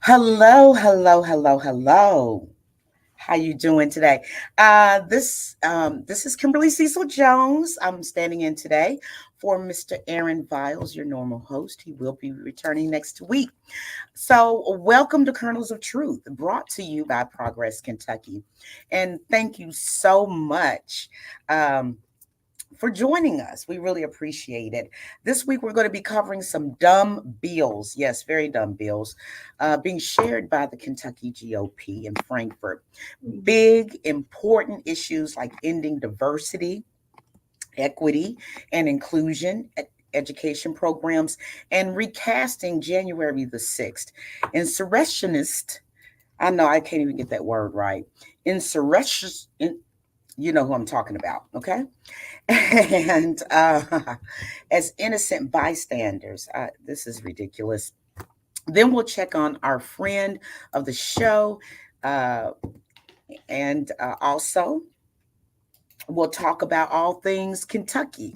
Hello, hello, hello, hello. How you doing today? This is Kimberly Cecil Jones. I'm standing in today for Mr. Aaron Viles, your normal host. He will be returning next week. So, welcome to Kernels of Truth, brought to you by Progress Kentucky, and thank you so much. Um, for joining us. We really appreciate it. This week, we're going to be covering some dumb bills. Yes, very dumb bills being shared by the Kentucky GOP in Frankfort. Big, important issues like ending diversity, equity, and inclusion. Education programs and recasting January the 6th. Insurrectionist, I know I can't even get that word right. Insurrection, you know who I'm talking about, okay? And as innocent bystanders. This is ridiculous. Then we'll check on our friend of the show. Uh, and also, we'll talk about all things Kentucky.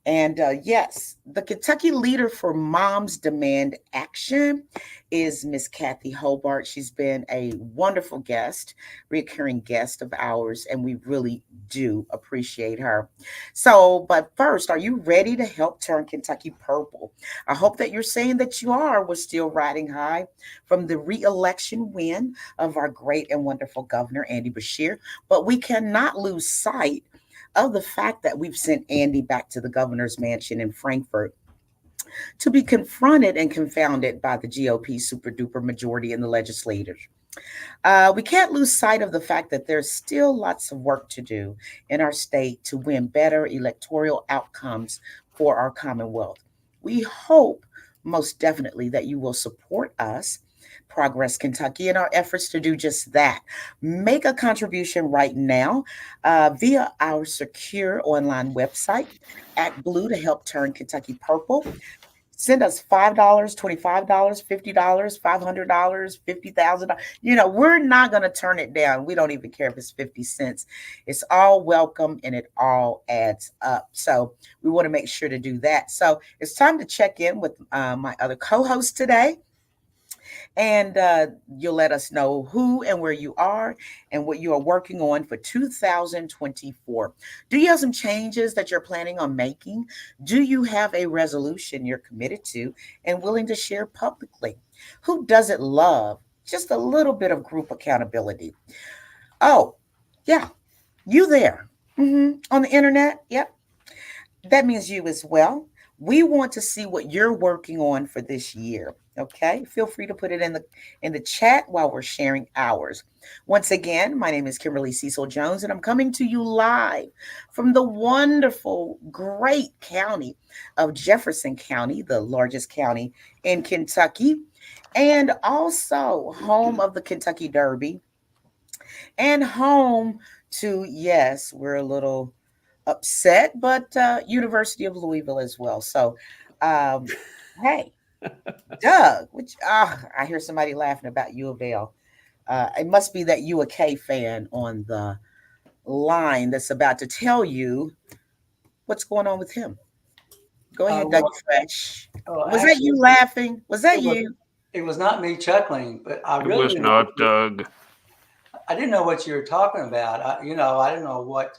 And yes, the Kentucky leader for Moms Demand Action is Miss Cathy Hobart. She's been a wonderful guest, recurring guest of ours, and we really do appreciate her. So, but first, are you ready to help turn Kentucky purple? I hope that you're saying that you are. We're still riding high from the re-election win of our great and wonderful governor, Andy Bashir, but we cannot lose sight of the fact that we've sent Andy back to the governor's mansion in Frankfort to be confronted and confounded by the GOP super duper majority in the legislators. We can't lose sight of the fact that there's still lots of work to do in our state to win better electoral outcomes for our Commonwealth. We hope most definitely that you will support us, Progress Kentucky, in our efforts to do just that. Make a contribution right now via our secure online website at Blue to help turn Kentucky purple. Send us $5, $25, $50, $500, $50,000. We're not going to turn it down. We don't even care if it's 50 cents. It's all welcome and it all adds up. So we want to make sure to do that. So it's time to check in with my other co host today. And you'll let us know who and where you are and what you are working on for 2024. Do you have some changes that you're planning on making? Do you have a resolution you're committed to and willing to share publicly? Who doesn't love just a little bit of group accountability? Oh, yeah, you there on the internet. Yep, that means you as well. We want to see what you're working on for this year. Okay, feel free to put it in the chat while we're sharing ours. Once again, my name is Kimberly Cecil Jones, and I'm coming to you live from the wonderful, great county of Jefferson County, the largest county in Kentucky, and also home of the Kentucky Derby, and home to, yes, we're a little upset, but University of Louisville as well. So, um, hey, Doug, which I hear somebody laughing about U of L. It must be that U of K fan on the line that's about to tell you what's going on with him. Go ahead, Doug Well, Fresh. Was that you actually, laughing? Was that it was you? it was not me chuckling, but I It really was didn't know not Doug. I didn't know what you were talking about. I didn't know what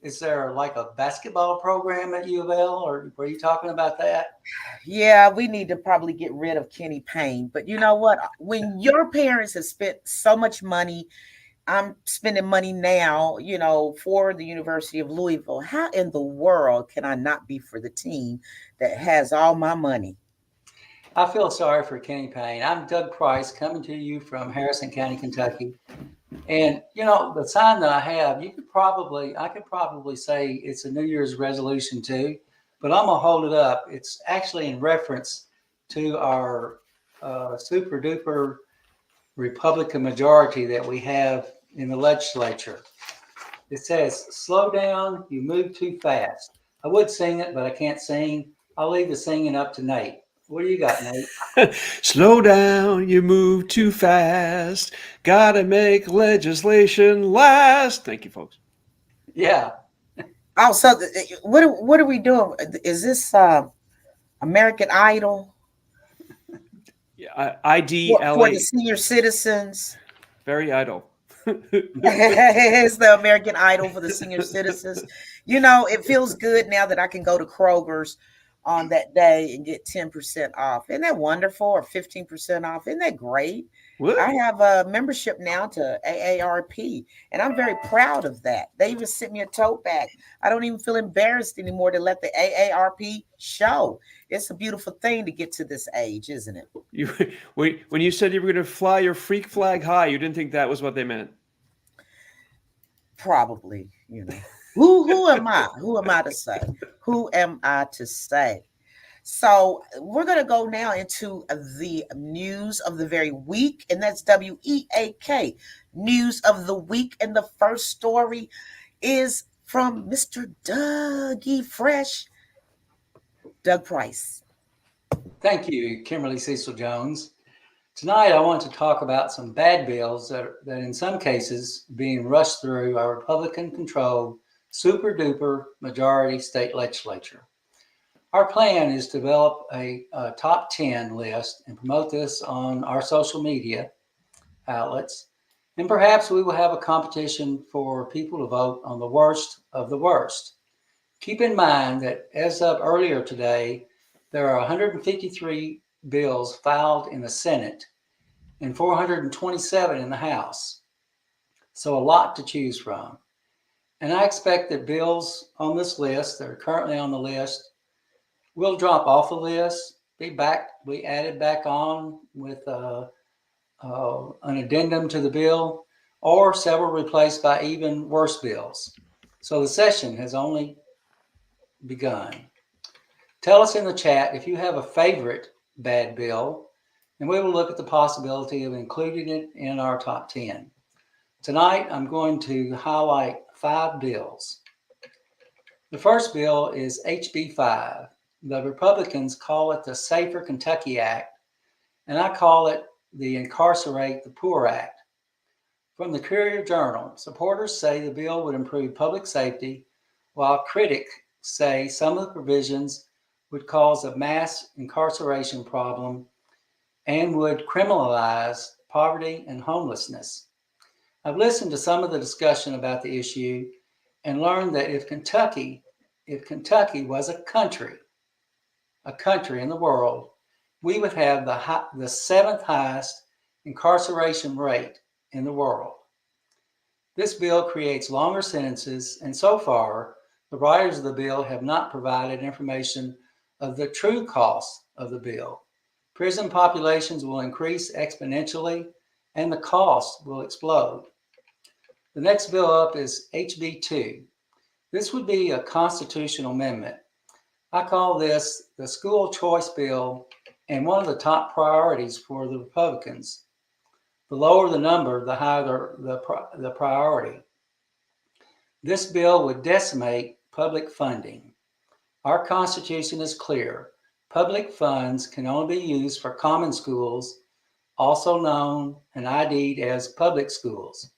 is there like a basketball program at U of L, or were you talking about that? Yeah, we need to probably get rid of Kenny Payne. But you know what? When your parents have spent so much money, I'm spending money now, for the University of Louisville. How in the world can I not be for the team that has all my money? I feel sorry for Kenny Payne. I'm Doug Price coming to you from Harrison County, Kentucky. And the sign that I have, I could probably say it's a New Year's resolution too, but I'm gonna hold it up. It's actually in reference to our super duper Republican majority that we have in the legislature. It says, "Slow down, you move too fast." I would sing it, but I can't sing. I'll leave the singing up to Nate. What do you got, Nate? Slow down, you move too fast. Gotta make legislation last. Thank you, folks. Yeah, Oh, so what are we doing? Is this American Idol? for the IDLA. senior citizens. Very idle. It's the American Idol for the senior citizens. It feels good now that I can go to Kroger's on that day and get 10% off. Isn't that wonderful? Or 15% off. Isn't that great? What? I have a membership now to AARP, and I'm very proud of that. They even sent me a tote bag. I don't even feel embarrassed anymore to let the AARP show. It's a beautiful thing to get to this age, isn't it? You when you said you were going to fly your freak flag high, you didn't think that was what they meant. Probably. Who am I? Who am I to say? Who am I to say? So we're going to go now into the news of the very week, and that's WEAK, news of the week. And the first story is from Mr. Dougie Fresh, Doug Price. Thank you, Kimberly Cecil Jones. Tonight, I want to talk about some bad bills that in some cases being rushed through our Republican-controlled super duper majority state legislature. Our plan is to develop a top 10 list and promote this on our social media outlets. And perhaps we will have a competition for people to vote on the worst of the worst. Keep in mind that as of earlier today, there are 153 bills filed in the Senate and 427 in the House. So a lot to choose from. And I expect that bills on this list that are currently on the list will drop off the list, be added back on with an addendum to the bill, or several replaced by even worse bills. So the session has only begun. Tell us in the chat if you have a favorite bad bill, and we will look at the possibility of including it in our top 10. Tonight, I'm going to highlight 5 bills. The first bill is HB 5. The Republicans call it the Safer Kentucky Act, and I call it the Incarcerate the Poor Act. From the Courier-Journal, supporters say the bill would improve public safety, while critics say some of the provisions would cause a mass incarceration problem and would criminalize poverty and homelessness. I've listened to some of the discussion about the issue and learned that if Kentucky was a country in the world, we would have the 7th highest incarceration rate in the world. This bill creates longer sentences, and so far, the writers of the bill have not provided information of the true cost of the bill. Prison populations will increase exponentially, and the cost will explode. The next bill up is HB 2. This would be a constitutional amendment. I call this the school choice bill and one of the top priorities for the Republicans. The lower the number, the higher the priority. This bill would decimate public funding. Our Constitution is clear. Public funds can only be used for common schools, also known and ID'd as public schools.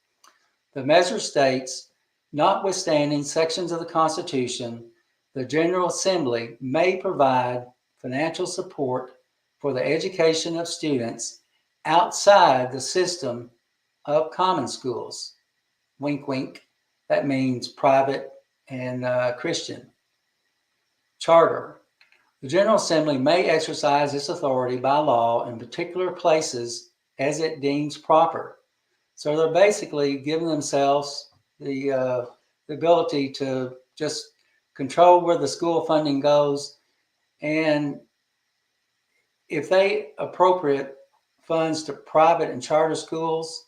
The measure states, notwithstanding sections of the Constitution, the General Assembly may provide financial support for the education of students outside the system of common schools. Wink, wink. That means private and Christian. Charter. The General Assembly may exercise this authority by law in particular places as it deems proper. So they're basically giving themselves the ability to just control where the school funding goes, and if they appropriate funds to private and charter schools,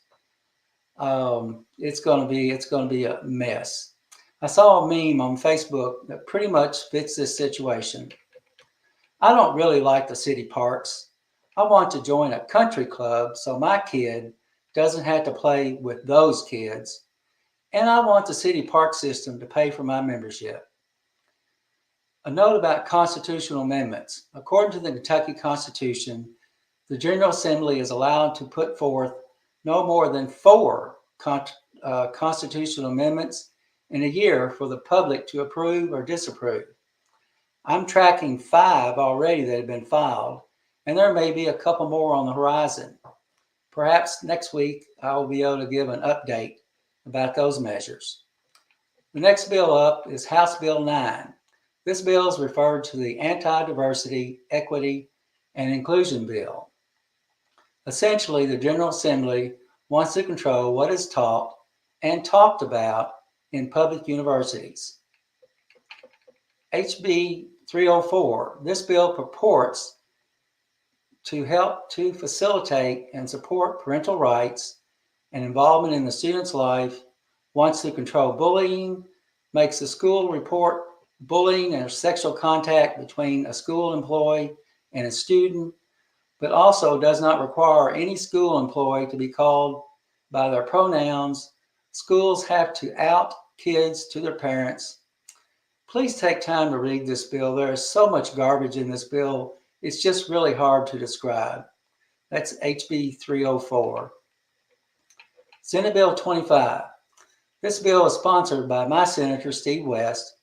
it's going to be a mess. I saw a meme on Facebook that pretty much fits this situation. I don't really like the city parks. I want to join a country club so my kid doesn't have to play with those kids. And I want the city park system to pay for my membership. A note about constitutional amendments. According to the Kentucky Constitution, the General Assembly is allowed to put forth no more than 4 constitutional amendments in a year for the public to approve or disapprove. I'm tracking 5 already that have been filed, and there may be a couple more on the horizon. Perhaps next week I will be able to give an update about those measures. The next bill up is House Bill 9. This bill is referred to the Anti-Diversity, Equity, and Inclusion Bill. Essentially, the General Assembly wants to control what is taught and talked about in public universities. HB 304, this bill purports to help to facilitate and support parental rights and involvement in the student's life, wants to control bullying, makes the school report bullying and sexual contact between a school employee and a student, but also does not require any school employee to be called by their pronouns. Schools have to out kids to their parents. Please take time to read this bill. There is so much garbage in this bill. It's just really hard to describe. That's HB 304. Senate Bill 25. This bill is sponsored by my Senator, Steve West,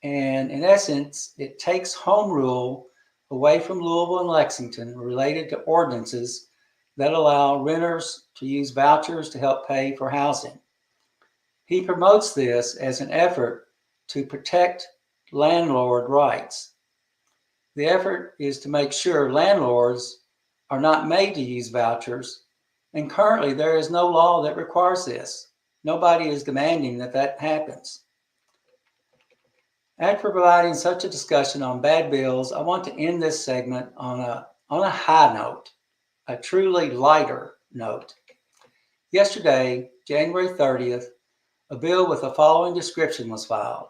and in essence, it takes home rule away from Louisville and Lexington related to ordinances that allow renters to use vouchers to help pay for housing. He promotes this as an effort to protect landlord rights. The effort is to make sure landlords are not made to use vouchers, and currently there is no law that requires this. Nobody is demanding that that happens. After providing such a discussion on bad bills, I want to end this segment on a high note, a truly lighter note. Yesterday, January 30th, a bill with the following description was filed: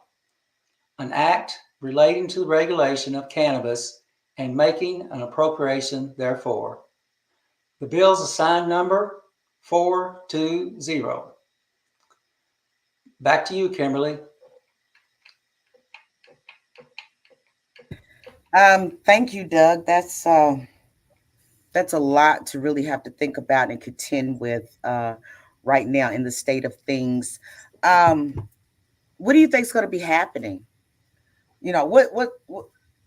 an act relating to the regulation of cannabis and making an appropriation therefore. The bill's assigned number 420. Back to you, Kimberly. Thank you, Doug. That's a lot to really have to think about and contend with right now in the state of things. Um, what do you think is going to be happening? What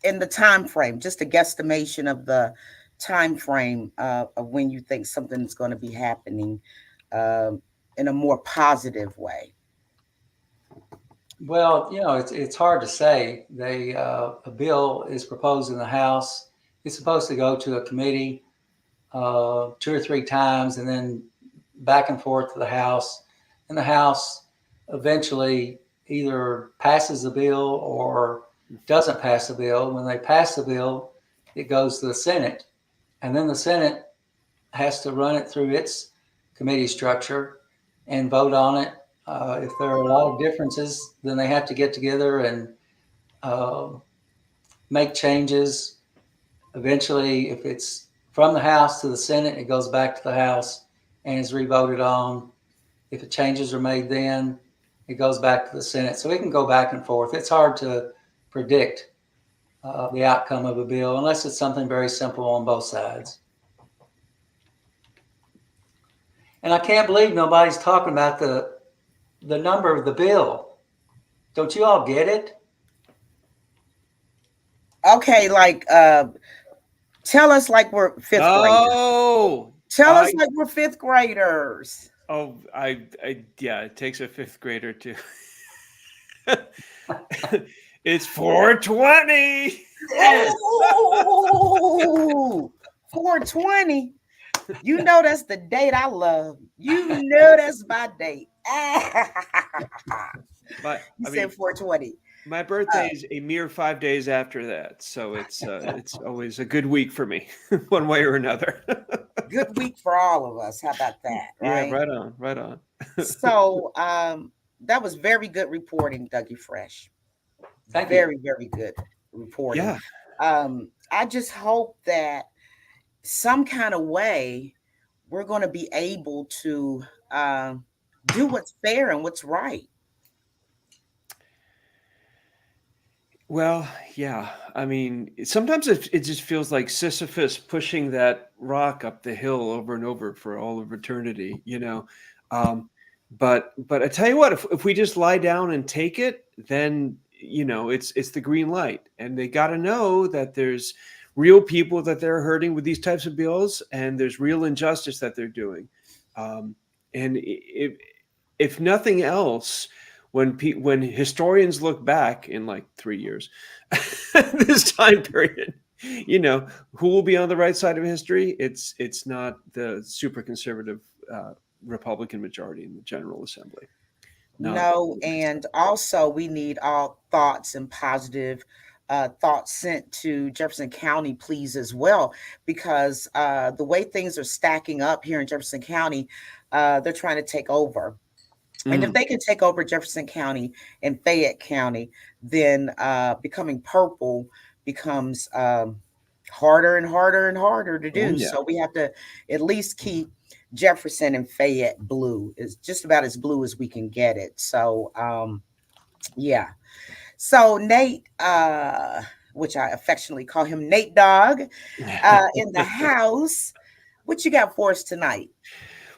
in the time frame? Just a guesstimation of the time frame of when you think something is going to be happening um, in a more positive way. Well, it's hard to say. A bill is proposed in the House. It's supposed to go to a committee 2 or 3 times, and then back and forth to the House. And the House eventually either passes the bill or doesn't pass the bill. When they pass the bill, it goes to the Senate, and then the Senate has to run it through its committee structure and vote on it. If there are a lot of differences, then they have to get together and uh, make changes. Eventually, if it's from the House to the Senate, it goes back to the House and is revoted on. If changes are made then, it goes back to the Senate. So it can go back and forth. It's hard to predict the outcome of a bill unless it's something very simple on both sides. And I can't believe nobody's talking about the number of the bill. Don't you all get it? Okay, tell us like we're fifth graders. Oh, Tell us like we're fifth graders. yeah, it takes a fifth grader to. It's 420. Oh, 420. You know that's the date I love. You know that's my date. You said 420. My birthday is a mere 5 days after that, so it's always a good week for me, one way or another. Good week for all of us. How about that? Right? Yeah, right on. So that was very good reporting, Dougie Fresh. Thank you. Very, very good reporting. Yeah. I just hope that some kind of way we're going to be able to do what's fair and what's right. Well, yeah. I mean, sometimes it just feels like Sisyphus pushing that rock up the hill over and over for all of eternity, but I tell you what, if we just lie down and take it, then it's the green light, and they got to know that real people that they're hurting with these types of bills, and there's real injustice that they're doing. And if nothing else, when historians look back in like 3 years, this time period, who will be on the right side of history? It's not the super conservative Republican majority in the General Assembly. Not No, and also we need all thoughts and positive thoughts sent to Jefferson County, please, as well, because the way things are stacking up here in Jefferson County, they're trying to take over. And if they can take over Jefferson County and Fayette County, then becoming purple becomes harder and harder and harder to Oh, do. yeah. So we have to at least keep Jefferson and Fayette blue. Is just about as blue as we can get it. So yeah. So Nate, which I affectionately call him Nate Dog, in the house. What you got for us tonight?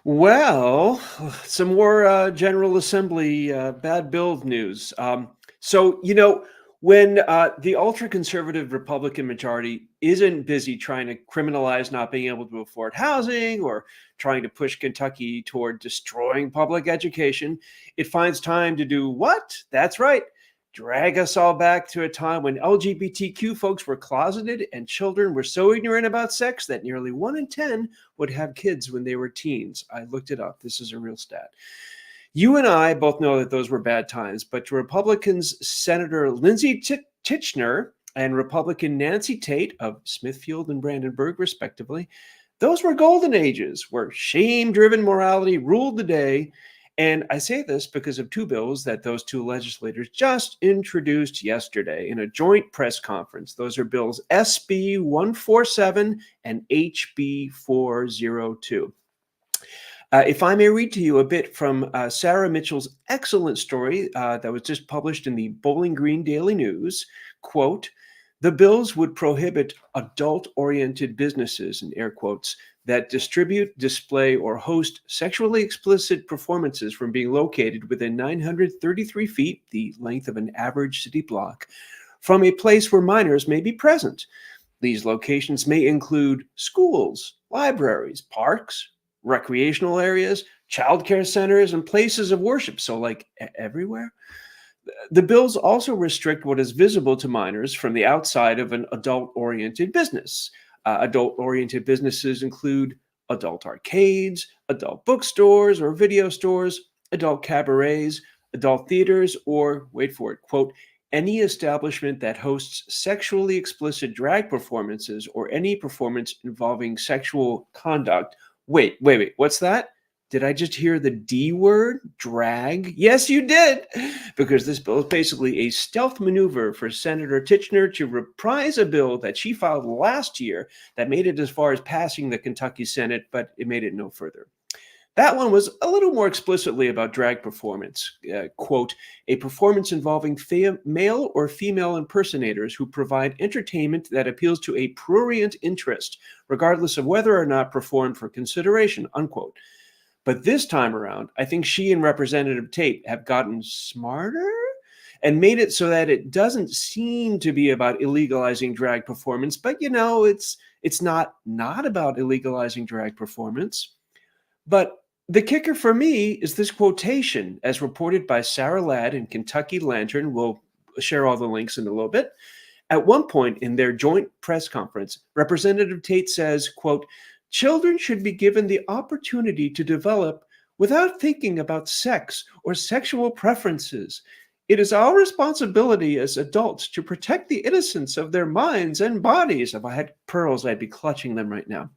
Well, some more General Assembly bad bill news. So, when the ultra conservative Republican majority isn't busy trying to criminalize not being able to afford housing or trying to push Kentucky toward destroying public education, it finds time to do what? That's right. Drag us all back to a time when LGBTQ folks were closeted and children were so ignorant about sex that nearly 1 in 10 would have kids when they were teens. I looked it up. This is a real stat. You and I both know that those were bad times, but to Republicans, Senator Lindsey Titchener and Republican Nancy Tate of Smithfield and Brandenburg, respectively, those were golden ages where shame-driven morality ruled the day. And I say this because of two bills that those two legislators just introduced yesterday in a joint press conference. Those are bills SB 147 and HB 402. If I may read to you a bit from Sarah Mitchell's excellent story that was just published in the Bowling Green Daily News, quote, the bills would prohibit adult-oriented businesses, in air quotes, that distribute, display, or host sexually explicit performances from being located within 933 feet, the length of an average city block, from a place where minors may be present. These locations may include schools, libraries, parks, recreational areas, childcare centers, and places of worship. So like everywhere. The bills also restrict what is visible to minors from the outside of an adult-oriented business. Adult-oriented businesses include adult arcades, adult bookstores or video stores, adult cabarets, adult theaters, or, wait for it, quote, any establishment that hosts sexually explicit drag performances or any performance involving sexual conduct. Wait, what's that? Did I just hear the D word, drag? Yes, you did, because this bill is basically a stealth maneuver for Senator Titchener to reprise a bill that she filed last year that made it as far as passing the Kentucky Senate, but it made it no further. That one was a little more explicitly about drag performance. Quote, a performance involving male or female impersonators who provide entertainment that appeals to a prurient interest, regardless of whether or not performed for consideration, unquote. But this time around, I think she and Representative Tate have gotten smarter and made it so that it doesn't seem to be about illegalizing drag performance, but it's not about illegalizing drag performance. But the kicker for me is this quotation, as reported by Sarah Ladd in Kentucky Lantern. We'll share all the links in a little bit. At one point in their joint press conference, Representative Tate says, quote, children should be given the opportunity to develop without thinking about sex or sexual preferences. It is our responsibility as adults to protect the innocence of their minds and bodies. If I had pearls, I'd be clutching them right now.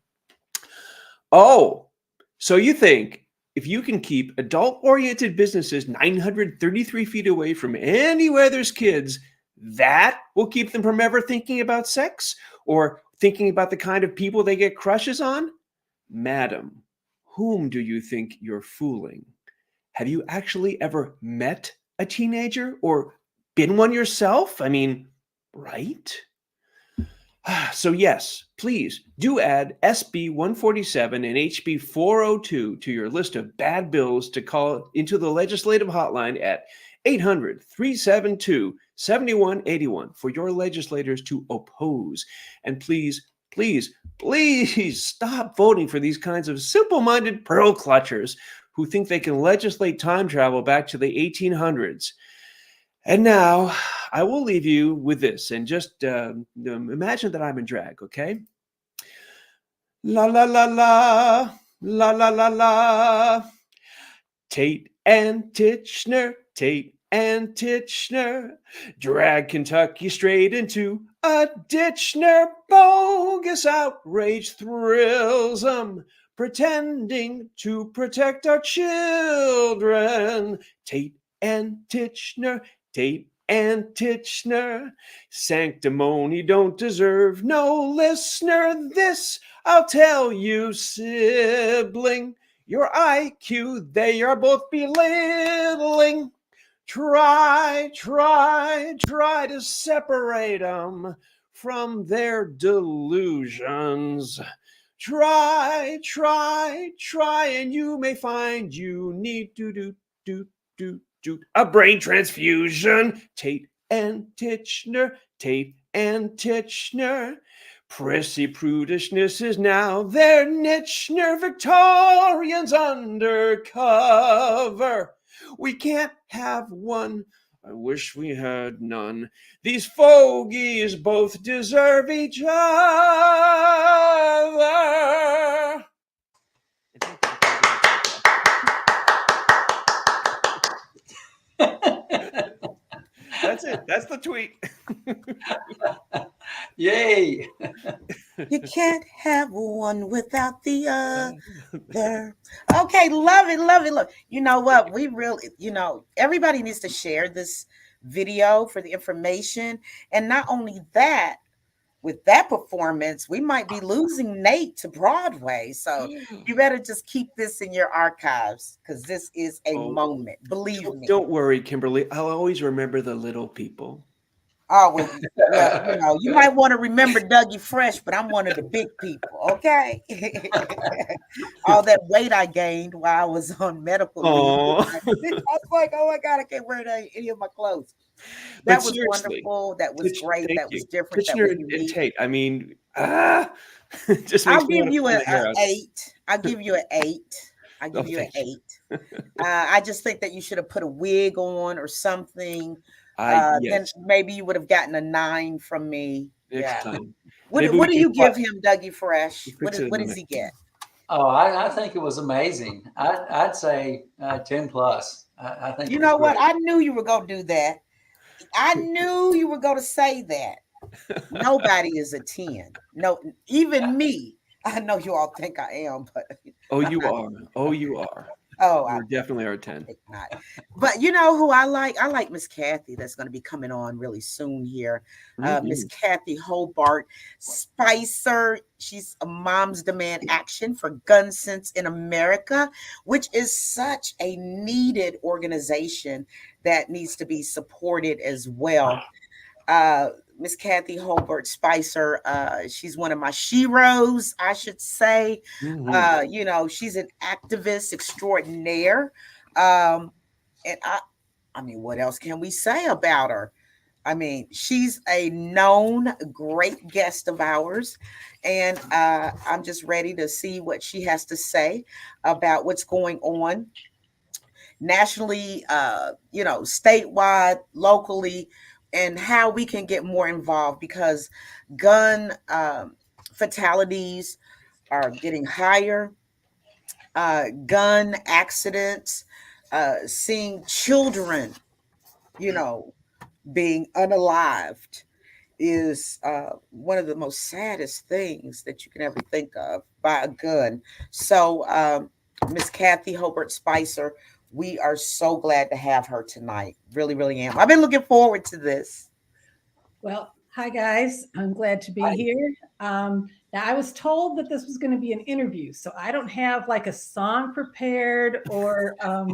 Oh, so you think if you can keep adult-oriented businesses 933 feet away from anywhere there's kids, that will keep them from ever thinking about sex or thinking about the kind of people they get crushes on? Madam, whom do you think you're fooling? Have you actually ever met a teenager or been one yourself? I mean, right? So yes, please do add SB 147 and HB 402 to your list of bad bills to call into the legislative hotline at 800-372-7181 for your legislators to oppose. And please, please, please stop voting for these kinds of simple-minded pearl clutchers who think they can legislate time travel back to the 1800s. And now I will leave you with this, and just imagine that I'm in drag, okay? La la la la, la la la la. Tate and Titchener, Tate and Titchener, drag Kentucky straight into a ditchner. Bogus outrage thrills 'em, pretending to protect our children. Tate and Titchener, Tate and Titchener, sanctimony don't deserve no listener. This I'll tell you, sibling, your IQ they are both belittling. Try to separate them from their delusions. Try, and you may find you need to do a brain transfusion. Tate and Titchener, Tate and Titchener. Prissy prudishness is now their niche. Victorians undercover. We can't have one. I wish we had none. These fogies both deserve each other. That's it. That's the tweet. Yay. You can't have one without the other. Okay, love it, love it, love it. You know what? We really, everybody needs to share this video for the information. And not only that, with that performance, we might be losing Nate to Broadway. So you better just keep this in your archives because this is a moment. Believe me. Don't worry, Kimberly. I'll always remember the little people. Oh, well, you might want to remember Dougie Fresh, but I'm one of the big people, okay? All that weight I gained while I was on medical leave. I was like, oh my God, I can't wear any of my clothes. That was wonderful. That was great. That was different. Titchener and Tate. I mean, just I'll give you an 8. I'll give you an 8. I'll give you an 8. I just think that you should have put a wig on or something. Yes. Then maybe you would have gotten a 9 from me. Next time. What do you give him, Dougie Fresh? What does he get? Oh, I think it was amazing. I'd say 10 plus. I think. You know what? I knew you were going to do that. I knew you were going to say that. Nobody is a 10. No, even me. I know you all think I am, but you are. You are. Oh, you definitely are 10. But you know who I like? I like Miss Cathy. That's going to be coming on really soon here. Miss Cathy Hobart Spicer. She's a Moms Demand Action for Gunsense in America, which is such a needed organization that needs to be supported as well. Miss Cathy Hobart Spicer, she's one of my sheroes, I should say. She's an activist extraordinaire. And I mean, what else can we say about her? I mean, she's a known great guest of ours. And I'm just ready to see what she has to say about what's going on nationally, statewide, locally, and how we can get more involved because gun fatalities are getting higher. Gun accidents, seeing children, being unalived is one of the most saddest things that you can ever think of by a gun. So, Miss Cathy Hobart Spicer, we are so glad to have her tonight. Really, really am. I've been looking forward to this. Well, hi, guys. I'm glad to be here. Now, I was told that this was going to be an interview, so I don't have like a song prepared or a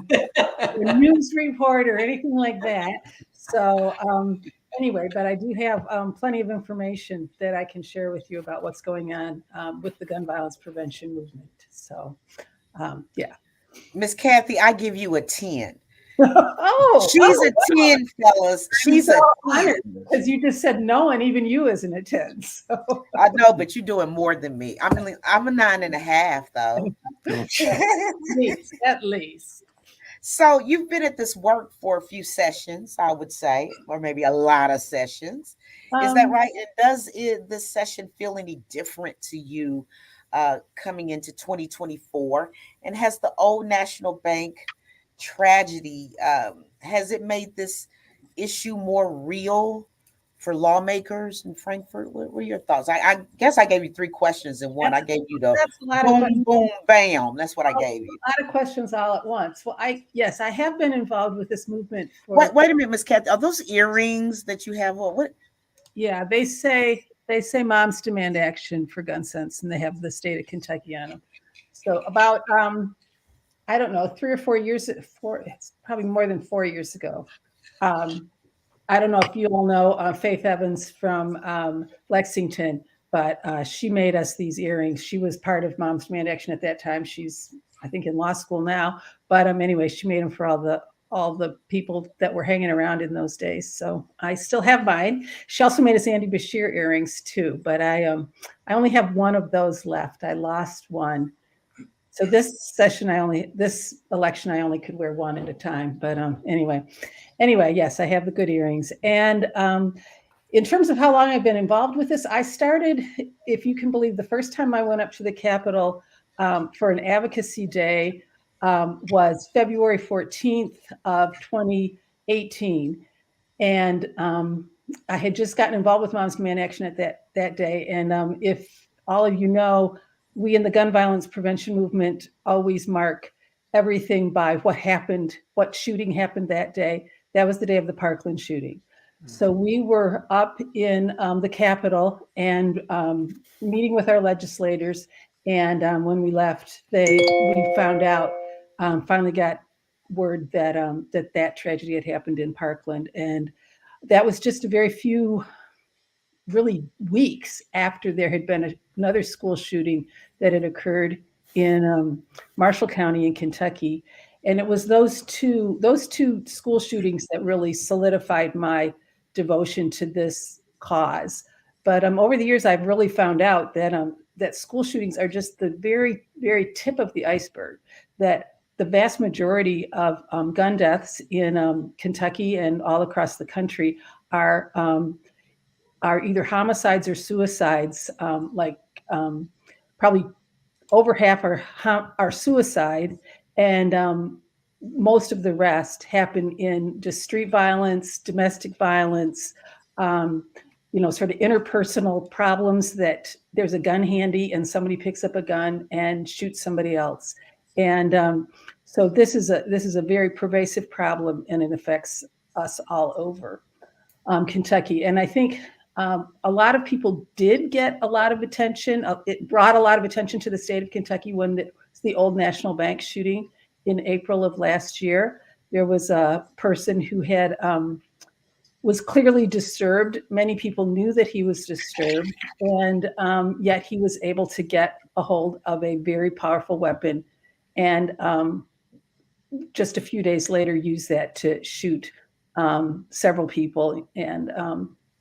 news report or anything like that. So anyway, but I do have plenty of information that I can share with you about what's going on with the gun violence prevention movement. So, yeah. Miss Cathy, I give you a 10 She's a 10, fellas. She's a 10. Because you just said no, and even you isn't a 10. So. I know, but you're doing more than me. I'm a 9.5, though. At least. So you've been at this work for a few sessions, I would say, or maybe a lot of sessions. Is that right? And does this session feel any different to you coming into 2024? And has the Old National Bank tragedy has it made this issue more real for lawmakers in Frankfort? What were your thoughts? I guess I gave you 3 questions in one. I gave you the That's a lot boom, of boom, bam. That's what I gave you. A lot of questions all at once. Well, I have been involved with this movement for. Wait a minute, Miss Cathy. Are those earrings that you have? What? Yeah, they say moms demand action for Gunsense, and they have the state of Kentucky on them. So about I don't know, 3 or 4 years, it's probably more than 4 years ago. I don't know if you all know Faith Evans from Lexington, but she made us these earrings. She was part of Moms Demand Action at that time. She's, I think, in law school now. But anyway, she made them for all the people that were hanging around in those days. So I still have mine. She also made us Andy Bashir earrings too, but I only have one of those left. I lost one. So this election, I only could wear one at a time. But anyway, yes, I have the good earrings. And in terms of how long I've been involved with this, I started, if you can believe, the first time I went up to the Capitol for an advocacy day was February 14th of 2018. And I had just gotten involved with Moms Demand Action at that day. And if all of you know, we in the gun violence prevention movement always mark everything by what shooting happened that day. That was the day of the Parkland shooting. So we were up in the Capitol and meeting with our legislators. And when we left, we found out, finally got word that that tragedy had happened in Parkland. And that was just a very few really weeks after there had been another school shooting that had occurred in Marshall County in Kentucky. And it was those two school shootings that really solidified my devotion to this cause. But over the years, I've really found out that school shootings are just the very, very tip of the iceberg, that the vast majority of gun deaths in Kentucky and all across the country are either homicides or suicides. Probably over half are suicide, and most of the rest happen in just street violence, domestic violence, sort of interpersonal problems, that there's a gun handy and somebody picks up a gun and shoots somebody else. And so this is a very pervasive problem, and it affects us all over Kentucky. And I think a lot of people did get a lot of attention. It brought a lot of attention to the state of Kentucky when the Old National Bank shooting in April of last year. There was a person who was clearly disturbed. Many people knew that he was disturbed, and yet he was able to get a hold of a very powerful weapon, and just a few days later use that to shoot several people, and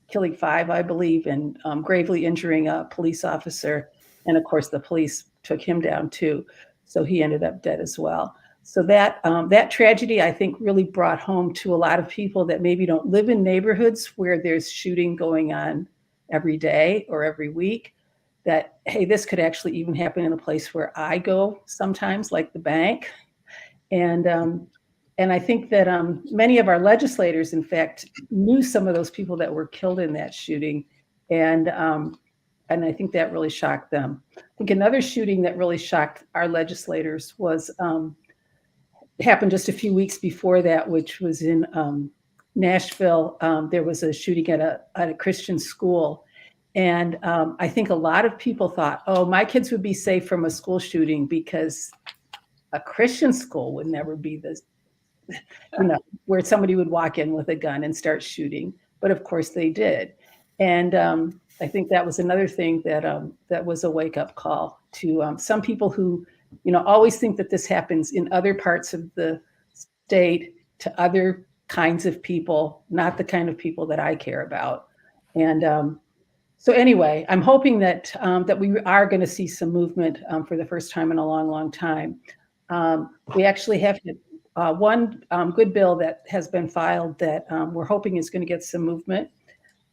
killing 5, I believe, and gravely injuring a police officer. And of course, the police took him down too. So he ended up dead as well. So that tragedy, I think, really brought home to a lot of people that maybe don't live in neighborhoods where there's shooting going on every day or every week, that, hey, this could actually even happen in a place where I go sometimes, like the bank. And I think that many of our legislators, in fact, knew some of those people that were killed in that shooting. And I think that really shocked them. I think another shooting that really shocked our legislators was happened just a few weeks before that, which was in Nashville. There was a shooting at a Christian school. And I think a lot of people thought, oh, my kids would be safe from a school shooting because a Christian school would never be this, where somebody would walk in with a gun and start shooting. But of course they did. And I think that was another thing that was a wake-up call to some people who, always think that this happens in other parts of the state, to other kinds of people, not the kind of people that I care about. And so anyway, I'm hoping that that we are going to see some movement for the first time in a long, long time. We actually have one good bill that has been filed that we're hoping is going to get some movement.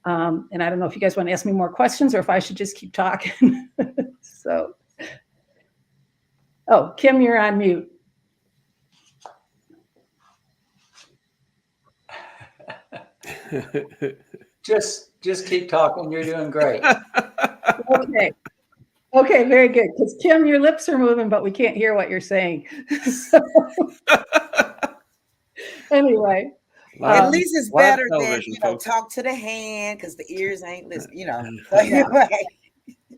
And I don't know if you guys want to ask me more questions or if I should just keep talking. So, oh, Kim, you're on mute. Just keep talking. You're doing great. Okay. Okay, very good. Because Kim, your lips are moving, but we can't hear what you're saying. So, anyway. At least it's better than, folks. talk to the hand because the ears ain't listening, So anyway,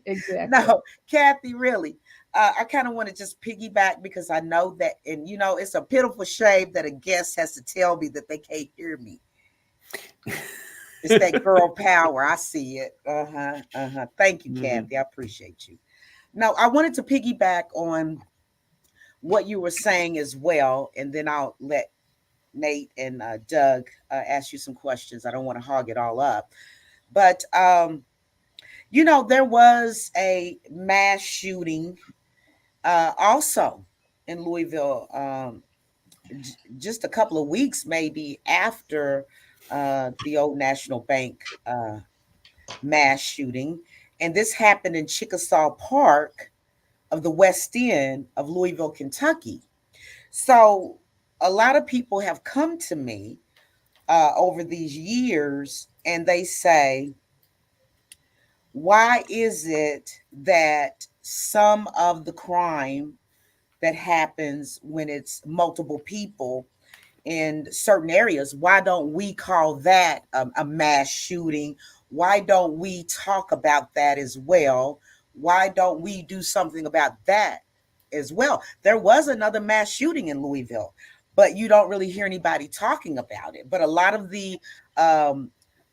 Exactly. no, Cathy, really, I kind of want to just piggyback because I know that, and it's a pitiful shame that a guest has to tell me that they can't hear me. It's that girl power. I see it. Thank you, Cathy. I appreciate you. Now, I wanted to piggyback on what you were saying as well, and then I'll let Nate and Doug ask you some questions. I don't want to hog it all up. But, there was a mass shooting also in Louisville just a couple of weeks maybe after the Old National Bank mass shooting. And this happened in Chickasaw Park of the West End of Louisville, Kentucky. So a lot of people have come to me over these years and they say, why is it that some of the crime that happens when it's multiple people in certain areas, why don't we call that a mass shooting? Why don't we talk about that as well? Why don't we do something about that as well? There was another mass shooting in Louisville, but you don't really hear anybody talking about it. But a lot of the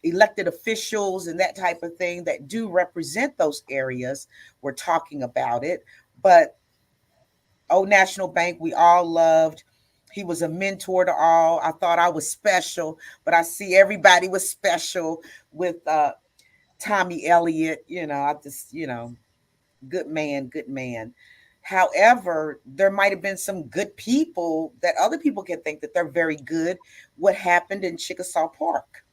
elected officials and that type of thing that do represent those areas were talking about it. But Old National Bank, we all loved. He was a mentor to all. I thought I was special, but I see everybody was special with Tommy Elliott. I just, good man, good man. However, there might have been some good people that other people can think that they're very good. What happened in Chickasaw Park?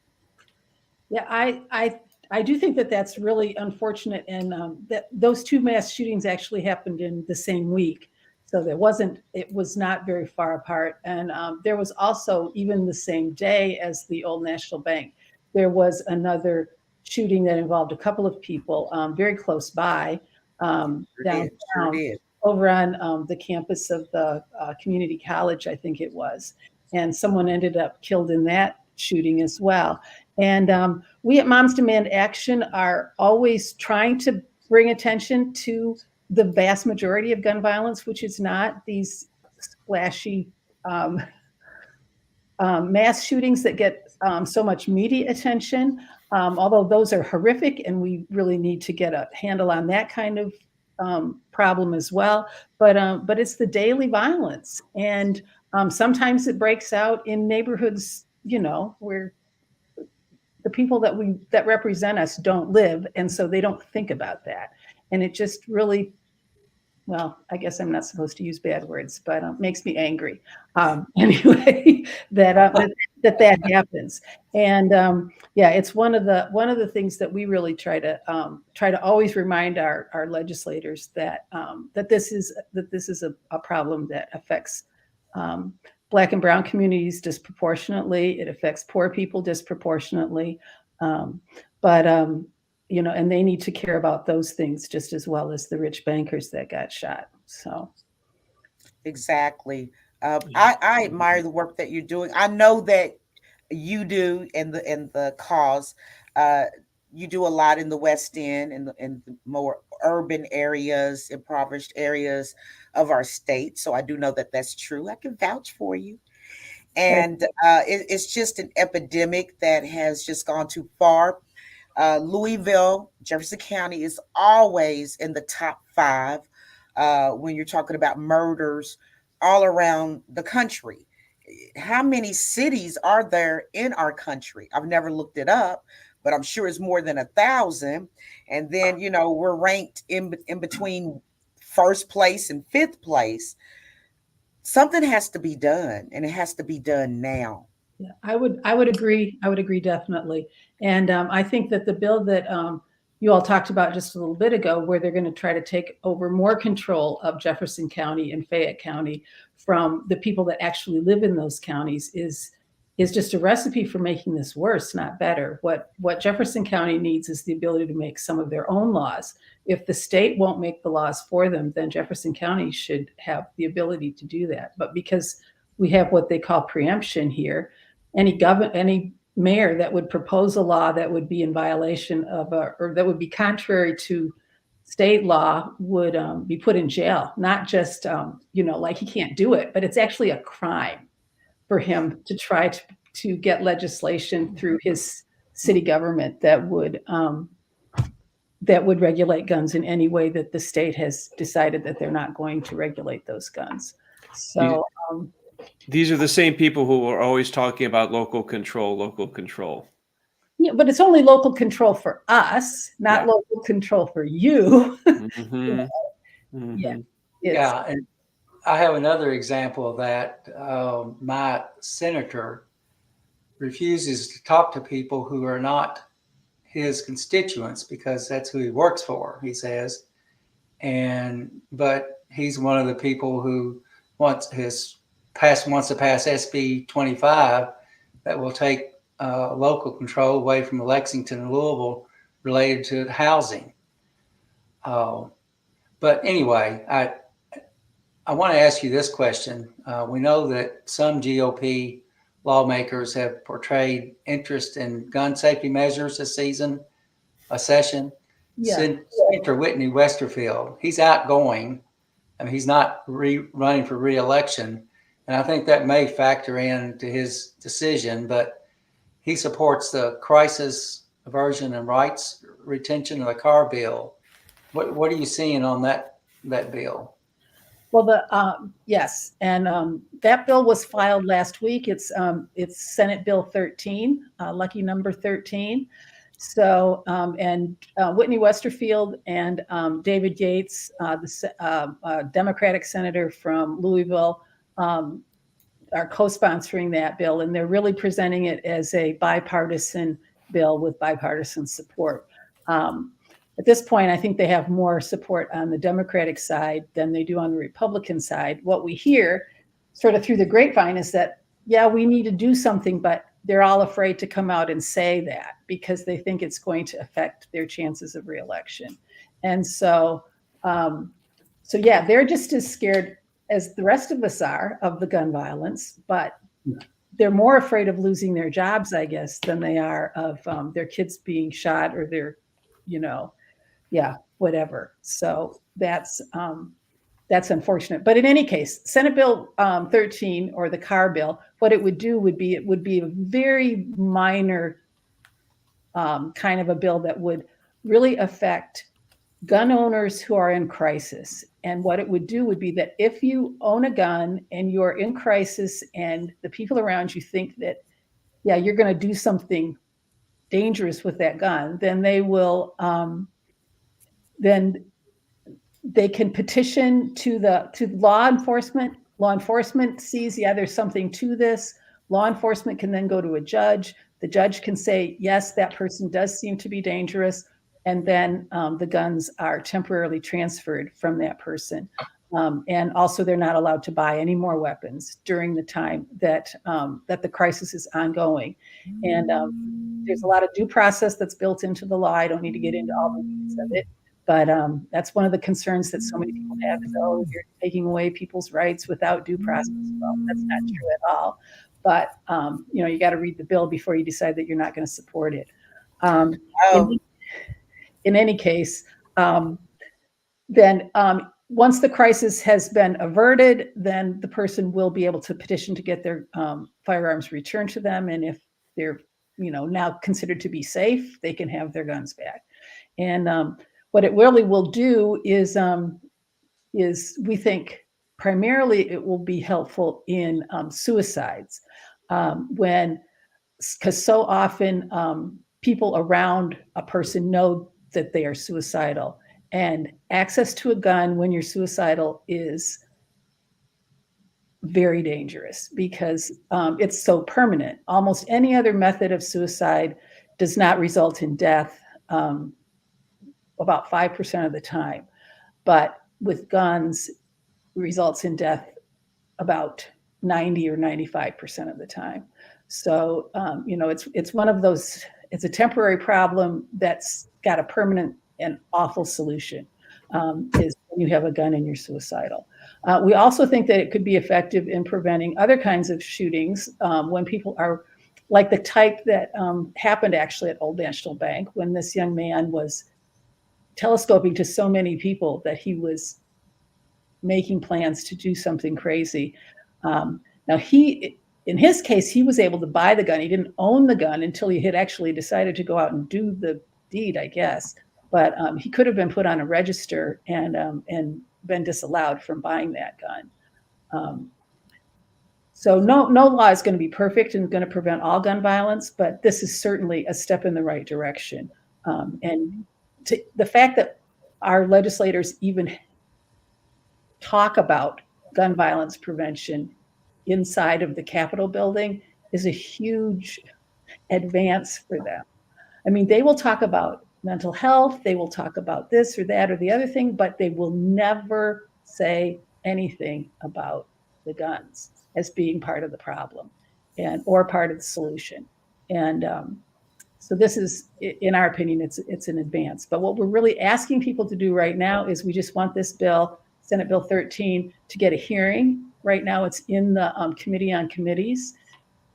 Yeah, I do think that that's really unfortunate, and that those two mass shootings actually happened in the same week. So it was not very far apart. And there was also, even the same day as the Old National Bank, there was another shooting that involved a couple of people very close by downtown, over on the campus of the community college, I think it was. And someone ended up killed in that shooting as well. And we at Moms Demand Action are always trying to bring attention to the vast majority of gun violence, which is not these splashy mass shootings that get so much media attention, although those are horrific and we really need to get a handle on that kind of problem as well. But it's the daily violence. And sometimes it breaks out in neighborhoods, where the people that represent us don't live, and so they don't think about that. And it just really, well, I guess I'm not supposed to use bad words, but makes me angry. Anyway, that happens, and yeah, it's one of the things that we really try to always remind our legislators that this is a problem that affects Black and Brown communities disproportionately. It affects poor people disproportionately, but and they need to care about those things just as well as the rich bankers that got shot. So, exactly. I admire the work that you're doing. I know that you do in the cause. You do a lot in the West End and in the more urban areas, impoverished areas of our state. So I do know that that's true. I can vouch for you. And it's just an epidemic that has just gone too far. Louisville, Jefferson County is always in the top 5 when you're talking about murders all around the country. how many cities are there in our country? I've never looked it up, but I'm sure it's more than 1,000. And then, we're ranked in between first place and fifth place. Something has to be done, and it has to be done now. Yeah, I would agree. I would agree definitely. And I think that the bill that you all talked about just a little bit ago, where they're going to try to take over more control of Jefferson County and Fayette County from the people that actually live in those counties, is just a recipe for making this worse, not better. What Jefferson County needs is the ability to make some of their own laws. If the state won't make the laws for them, then Jefferson County should have the ability to do that. But because we have what they call preemption here, any mayor that would propose a law that would be in violation of or that would be contrary to state law would be put in jail. Not just like he can't do it, but it's actually a crime for him to try to get legislation through his city government that would regulate guns in any way that the state has decided that they're not going to regulate those guns. So these are the same people who are always talking about local control, local control. yeah, but it's only local control for us, not local control for you. Mm-hmm. Mm-hmm. Yeah. Yeah, and I have another example of that. My senator refuses to talk to people who are not his constituents because that's who he works for, he says. But he's one of the people who wants to pass SB 25 that will take local control away from Lexington and Louisville related to housing. But anyway, I want to ask you this question. We know that some GOP lawmakers have portrayed interest in gun safety measures this session. Yeah. Senator Whitney Westerfield, he's outgoing. I mean, he's not running for re-election. And I think that may factor into his decision, but he supports the crisis aversion and rights retention of the car bill. What are you seeing on that bill? Well, yes, and that bill was filed last week. It's Senate Bill 13, lucky number 13. So, Whitney Westerfield and David Yates, the Democratic senator from Louisville, are co-sponsoring that bill, and they're really presenting it as a bipartisan bill with bipartisan support. At this point, I think they have more support on the Democratic side than they do on the Republican side. What we hear sort of through the grapevine is that, yeah, we need to do something, but they're all afraid to come out and say that because they think it's going to affect their chances of reelection. And so yeah, they're just as scared as the rest of us are of the gun violence, but they're more afraid of losing their jobs, I guess, than they are of their kids being shot or their, whatever. So that's unfortunate. But in any case, Senate Bill 13 or the car bill, what it would do would be a very minor kind of a bill that would really affect gun owners who are in crisis. And what it would do would be that if you own a gun and you're in crisis and the people around you think that, yeah, you're going to do something dangerous with that gun, then they will then they can petition to law enforcement. Law enforcement sees, yeah, there's something to this. Law enforcement can then go to a judge. The judge can say, yes, that person does seem to be dangerous. And then the guns are temporarily transferred from that person. And also they're not allowed to buy any more weapons during the time that the crisis is ongoing. And there's a lot of due process that's built into the law. I don't need to get into all the weeds of it. But that's one of the concerns that so many people have is, oh, you're taking away people's rights without due process. Well, that's not true at all. But, you got to read the bill before you decide that you're not going to support it. In any case, then once the crisis has been averted, then the person will be able to petition to get their firearms returned to them. And if they're, now considered to be safe, they can have their guns back. And what it really will do is we think primarily it will be helpful in suicides because so often people around a person know that they are suicidal, and access to a gun when you're suicidal is very dangerous because it's so permanent. Almost any other method of suicide does not result in death about 5% of the time. But with guns, results in death about 90 or 95% of the time. So, it's one of those, it's a temporary problem that's got a permanent and awful solution, is when you have a gun and you're suicidal. We also think that it could be effective in preventing other kinds of shootings when people are like the type that happened actually at Old National Bank when this young man was telescoping to so many people that he was making plans to do something crazy. Now in his case, he was able to buy the gun. He didn't own the gun until he had actually decided to go out and do the deed, I guess. But he could have been put on a register and been disallowed from buying that gun. So no law is going to be perfect and going to prevent all gun violence, but this is certainly a step in the right direction. And the fact that our legislators even talk about gun violence prevention inside of the Capitol building is a huge advance for them. I mean, they will talk about mental health, they will talk about this or that or the other thing, but they will never say anything about the guns as being part of the problem or part of the solution. And so this is, in our opinion, it's an advance. But what we're really asking people to do right now is we just want this bill, Senate Bill 13, to get a hearing. Right now it's in the Committee on Committees,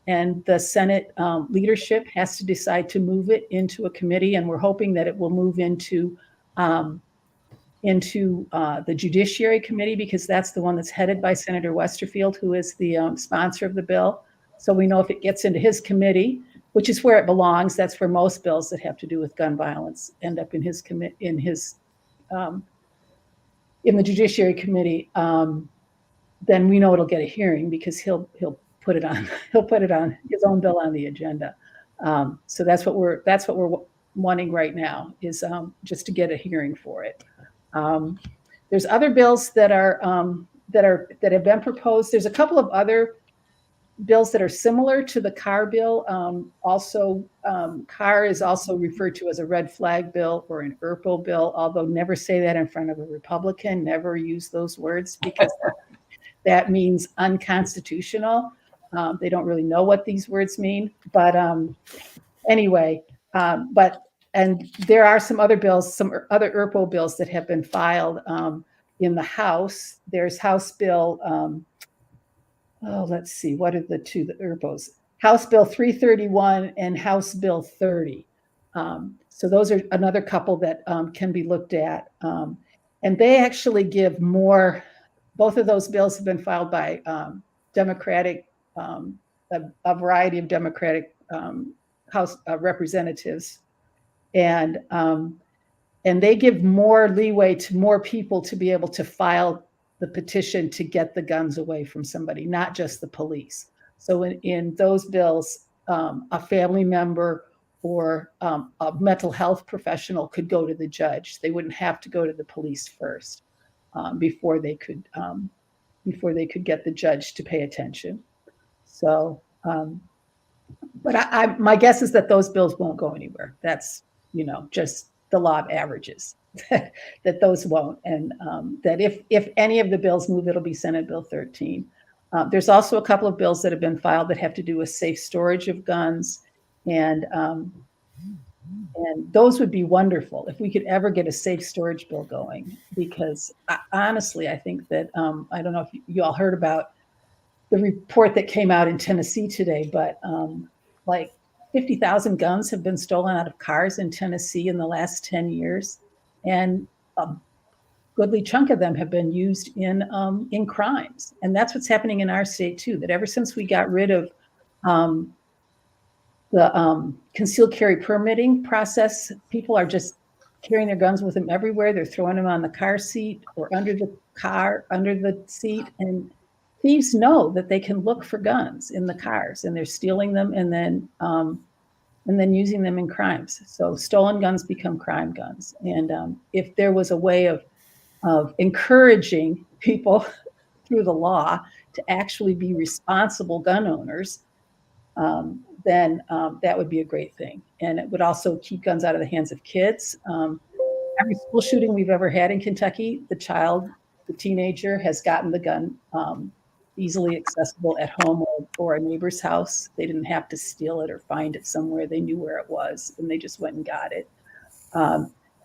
and the Senate leadership has to decide to move it into a committee, and we're hoping that it will move into the Judiciary Committee, because that's the one that's headed by Senator Westerfield, who is the sponsor of the bill. So we know if it gets into his committee, which is where it belongs, that's where most bills that have to do with gun violence end up in the Judiciary Committee, then we know it'll get a hearing because he'll put it on his own bill on the agenda. So that's what we're wanting right now, is just to get a hearing for it. There's other bills that have been proposed. There's a couple of other bills that are similar to the car bill. Car is also referred to as a red flag bill or an ERPO bill, although never say that in front of a Republican. Never use those words, because that means unconstitutional. They don't really know what these words mean. But anyway, and there are some other bills, some other ERPO bills that have been filed in the House. There's House Bill, let's see, what are the ERPOs? House Bill 331 and House Bill 30. So those are another couple that can be looked at. And they actually give more, both of those bills have been filed by Democratic, a variety of Democratic House representatives. And they give more leeway to more people to be able to file the petition to get the guns away from somebody, not just the police. So in those bills, a family member or a mental health professional could go to the judge. They wouldn't have to go to the police first before they could get the judge to pay attention. So, but my guess is that those bills won't go anywhere. That's, just the law of averages, that those won't. And that if any of the bills move, it'll be Senate Bill 13. There's also a couple of bills that have been filed that have to do with safe storage of guns. And those would be wonderful if we could ever get a safe storage bill going, because honestly, I think that, I don't know if you all heard about the report that came out in Tennessee today, but like 50,000 guns have been stolen out of cars in Tennessee in the last 10 years. And a goodly chunk of them have been used in crimes. And that's what's happening in our state too, that ever since we got rid of the concealed carry permitting process, people are just carrying their guns with them everywhere. They're throwing them on the car seat or under the seat. And thieves know that they can look for guns in the cars, and they're stealing them and then using them in crimes. So stolen guns become crime guns. And if there was a way of encouraging people through the law to actually be responsible gun owners, then that would be a great thing. And it would also keep guns out of the hands of kids. Every school shooting we've ever had in Kentucky, the teenager has gotten the gun easily accessible at home or a neighbor's house. They didn't have to steal it or find it somewhere. They knew where it was, and they just went and got it.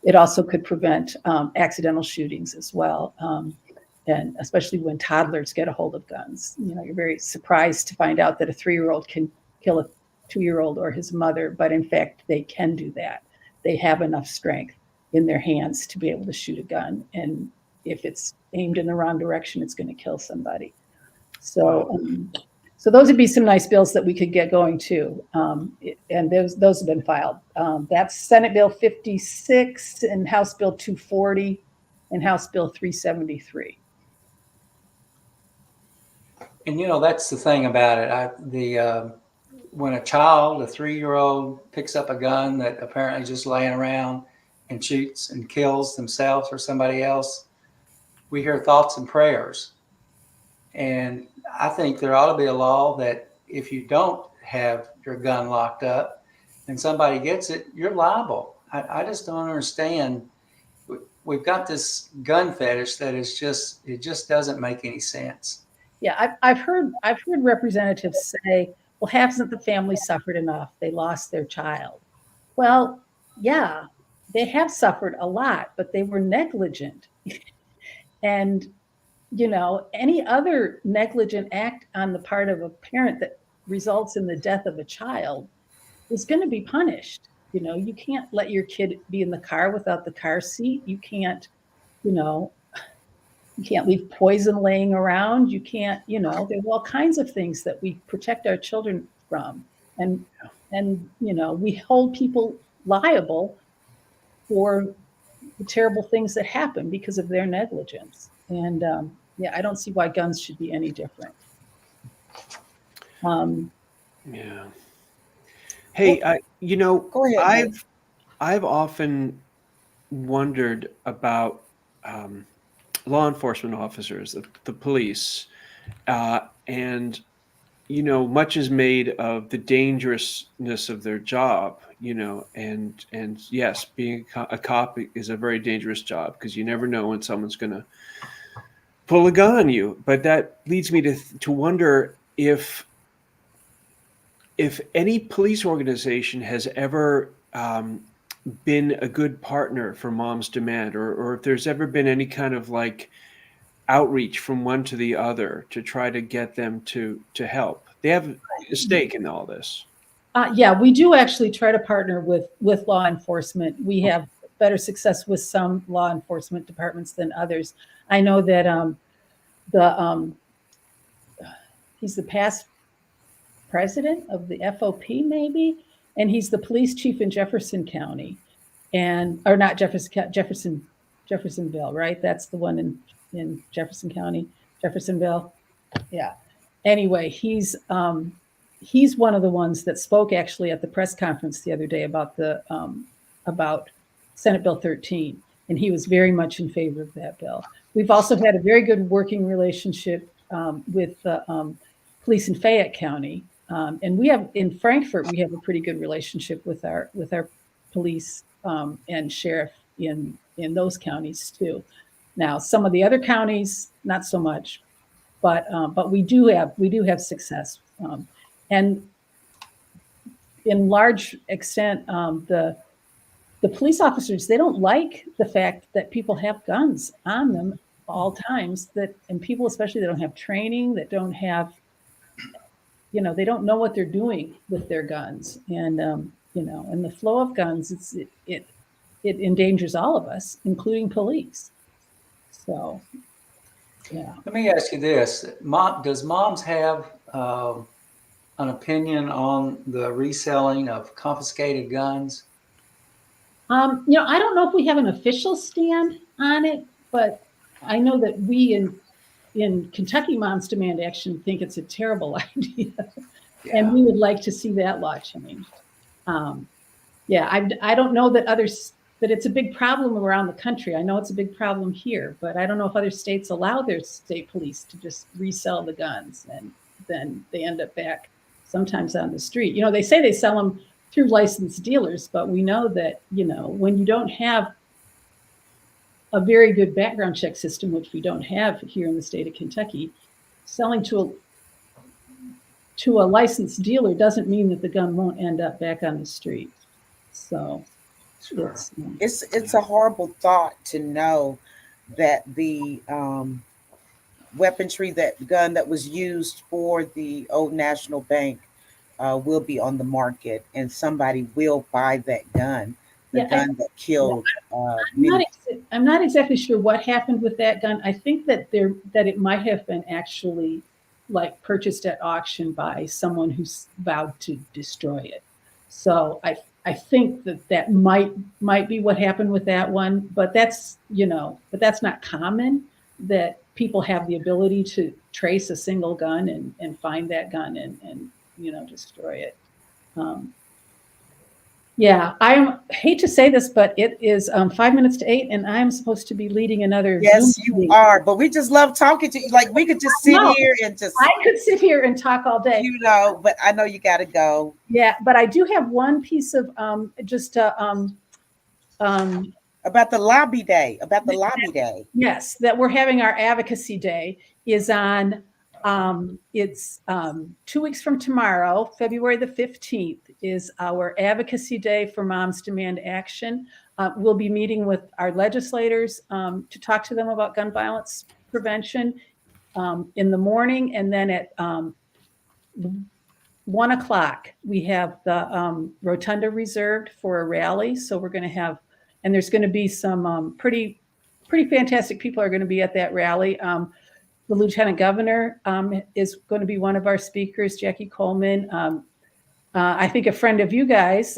It also could prevent accidental shootings as well. And especially when toddlers get a hold of guns. You're very surprised to find out that a 3-year-old can kill a 2-year-old or his mother, but in fact, they can do that. They have enough strength in their hands to be able to shoot a gun. And if it's aimed in the wrong direction, it's going to kill somebody. So those would be some nice bills that we could get going too. And those have been filed. That's Senate Bill 56 and House Bill 240 and House Bill 373. And that's the thing about it. When a 3-year-old, picks up a gun that apparently just laying around and shoots and kills themselves or somebody else, we hear thoughts and prayers. And I think there ought to be a law that if you don't have your gun locked up and somebody gets it, you're liable. I just don't understand. We've got this gun fetish that it just doesn't make any sense. Yeah, I've heard representatives say, well, hasn't the family suffered enough? They lost their child. Well, yeah, they have suffered a lot, but they were negligent. And, any other negligent act on the part of a parent that results in the death of a child is going to be punished. You can't let your kid be in the car without the car seat. You can't leave poison laying around. You can't, there's all kinds of things that we protect our children from. And we hold people liable for the terrible things that happen because of their negligence. And I don't see why guns should be any different. Yeah. Hey, Go ahead. I've often wondered about law enforcement officers, the police, and much is made of the dangerousness of their job. And yes, being a cop is a very dangerous job because you never know when someone's going to pull a gun on you. But that leads me to wonder if any police organization has ever been a good partner for Moms Demand, or if there's ever been any kind of outreach from one to the other to try to get them to help. They have a stake in all this. We do actually try to partner with law enforcement. We have better success with some law enforcement departments than others. I know that he's the past president of the FOP, maybe, and he's the police chief in Jefferson County, or not Jeffersonville, right? That's the one in Jefferson County, Jeffersonville. Yeah. Anyway, he's one of the ones that spoke actually at the press conference the other day about about Senate Bill 13, and he was very much in favor of that bill. We've also had a very good working relationship with police in Fayette County, and we have in Frankfort. We have a pretty good relationship with our police and sheriff in those counties too. Now, some of the other counties, not so much, but we do have success, and in large extent, the police officers, they don't like the fact that people have guns on them all times, and people especially that don't have training, that don't have, they don't know what they're doing with their guns, and and the flow of guns, it endangers all of us, including police. So, yeah. Let me ask you this: does Moms have an opinion on the reselling of confiscated guns? I don't know if we have an official stand on it, but I know that we in Kentucky Moms Demand Action think it's a terrible idea, and Yeah. we would like to see that law changed. Um, yeah, I don't know that that it's a big problem around the country. I know it's a big problem here, but I don't know if other states allow their state police to just resell the guns, and then they end up back sometimes on the street. They say they sell them through licensed dealers, but we know that, when you don't have a very good background check system, which we don't have here in the state of Kentucky, selling to a licensed dealer doesn't mean that the gun won't end up back on the street. So Sure. It's a horrible thought to know that the weaponry, that gun that was used for the Old National Bank, will be on the market, and somebody will buy that gun, the yeah, gun that killed I'm not, many. I'm not exactly sure what happened with that gun. I think that it might have been actually like purchased at auction by someone who's vowed to destroy it. So I think that might be what happened with that one, but that's not common, that people have the ability to trace a single gun and find that gun and destroy it. Um, yeah, I hate to say this, but it is 5 minutes to 8, and I'm supposed to be leading another Zoom Yes, you meeting. are, but we just love talking to you. Like, we could just sit No, here and just, I could sit here and talk all day. but I know you got to go. Yeah, but I do have one piece of just About the lobby day, yes, that we're having our advocacy day is on. It's 2 weeks from tomorrow, February the 15th, is our advocacy day for Moms Demand Action. We'll be meeting with our legislators to talk to them about gun violence prevention in the morning, and then at 1 o'clock we have the rotunda reserved for a rally. So we're going to have, and there's going to be some pretty fantastic people are going to be at that rally. The Lieutenant Governor is going to be one of our speakers, Jackie Coleman. I think a friend of you guys,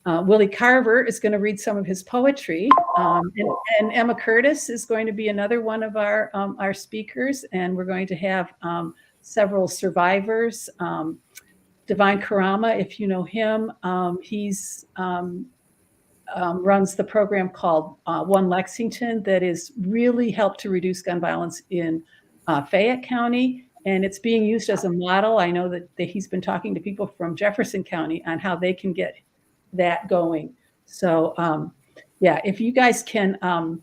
Willie Carver, is going to read some of his poetry, and Emma Curtis is going to be another one of our speakers, and we're going to have several survivors. Divine Karama, if you know him, he's runs the program called One Lexington that is really helped to reduce gun violence in Fayette County, and it's being used as a model. I know that he's been talking to people from Jefferson County on how they can get that going. So yeah, if you guys can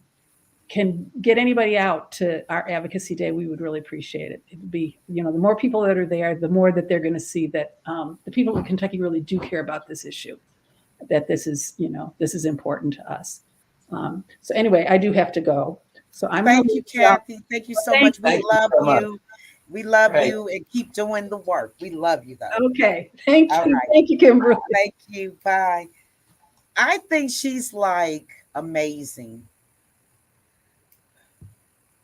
get anybody out to our advocacy day, we would really appreciate it. It would be, the more people that are there, the more that they're going to see that the people in Kentucky really do care about this issue, that this is important to us. So anyway, I do have to go. So Thank you, Cathy. Thank you so much. We love so much. you. We love Right. you, and keep doing the work. We love you, though. Okay. Thank you. All right. Thank you, Kimberly. Thank you. Bye. I think she's like amazing.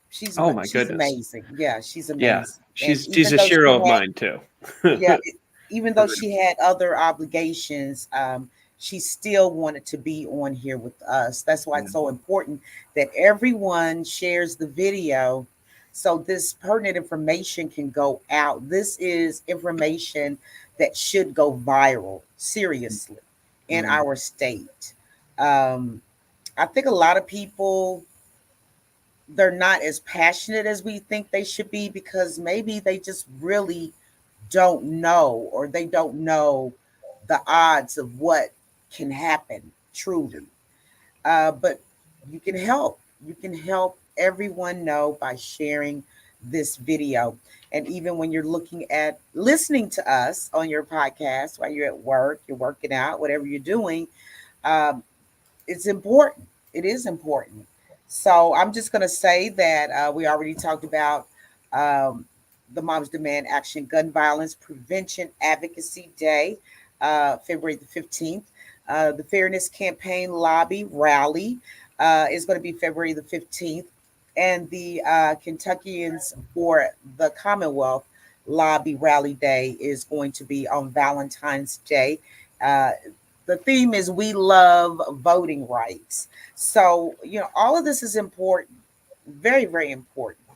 She's Oh my she's goodness. amazing. Yeah, she's amazing. Yeah, And she's even a though she hero of had- mine too. yeah, even though she had other obligations, she still wanted to be on here with us. That's why it's so important that everyone shares the video so this pertinent information can go out. This is information that should go viral, seriously, in our state. I think a lot of people, they're not as passionate as we think they should be, because maybe they just really don't know, or they don't know the odds of what can happen truly. But you can help. You can help everyone know by sharing this video. And even when you're listening to us on your podcast while you're at work, you're working out, whatever you're doing, it's important. It is important. So I'm just going to say that we already talked about the Moms Demand Action Gun Violence Prevention Advocacy Day, February the 15th. The Fairness Campaign Lobby Rally is going to be February the 15th. And the Kentuckians for the Commonwealth Lobby Rally Day is going to be on Valentine's Day. The The theme is we love voting rights. So, all of this is important, very, very important.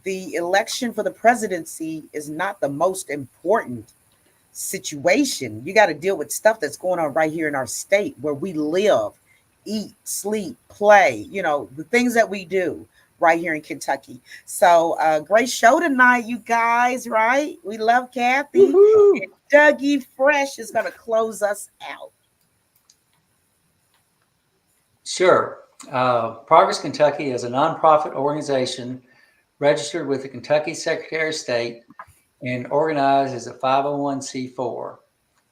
The election for the presidency is not the most important situation. You got to deal with stuff that's going on right here in our state where we live, eat, sleep, play, the things that we do right here in Kentucky. So, great show tonight, you guys, right? We love Cathy. Woohoo! And Dougie Fresh is going to close us out. Sure. Progress Kentucky is a nonprofit organization registered with the Kentucky Secretary of State and organized as a 501c4.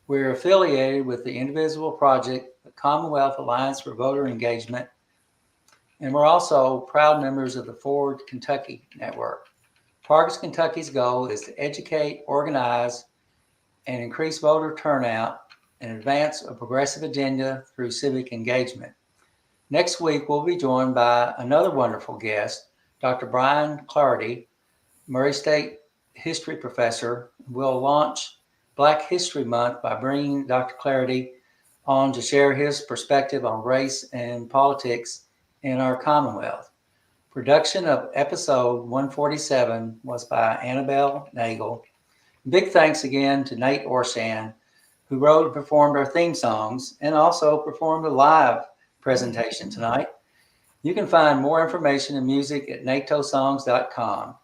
We're affiliated with the Indivisible Project, the Commonwealth Alliance for Voter Engagement, and we're also proud members of the Forward Kentucky Network. Progress Kentucky's goal is to educate, organize, and increase voter turnout and advance a progressive agenda through civic engagement. Next week, we'll be joined by another wonderful guest, Dr. Brian Clardy, Murray State history professor. We'll launch Black History Month by bringing Dr. Clardy on to share his perspective on race and politics in our Commonwealth. Production of episode 147 was by Annabel Nagel. Big thanks again to Nate Orshan, who wrote and performed our theme songs and also performed a live presentation tonight. You can find more information and music at natosongs.com.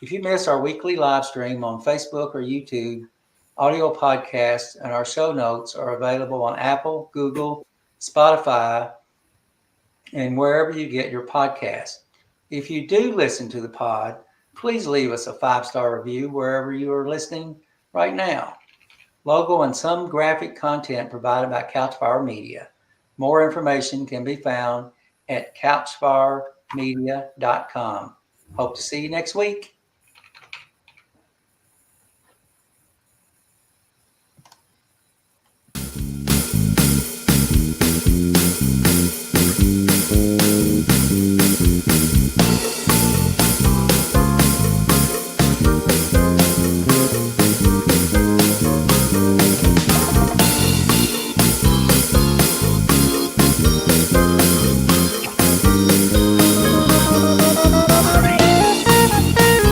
If you miss our weekly live stream on Facebook or YouTube, audio podcasts and our show notes are available on Apple, Google, Spotify, and wherever you get your podcasts. If you do listen to the pod, please leave us a 5-star review wherever you are listening right now. Logo and some graphic content provided by Couchfire Media. More information can be found at couchfiremedia.com. Hope to see you next week.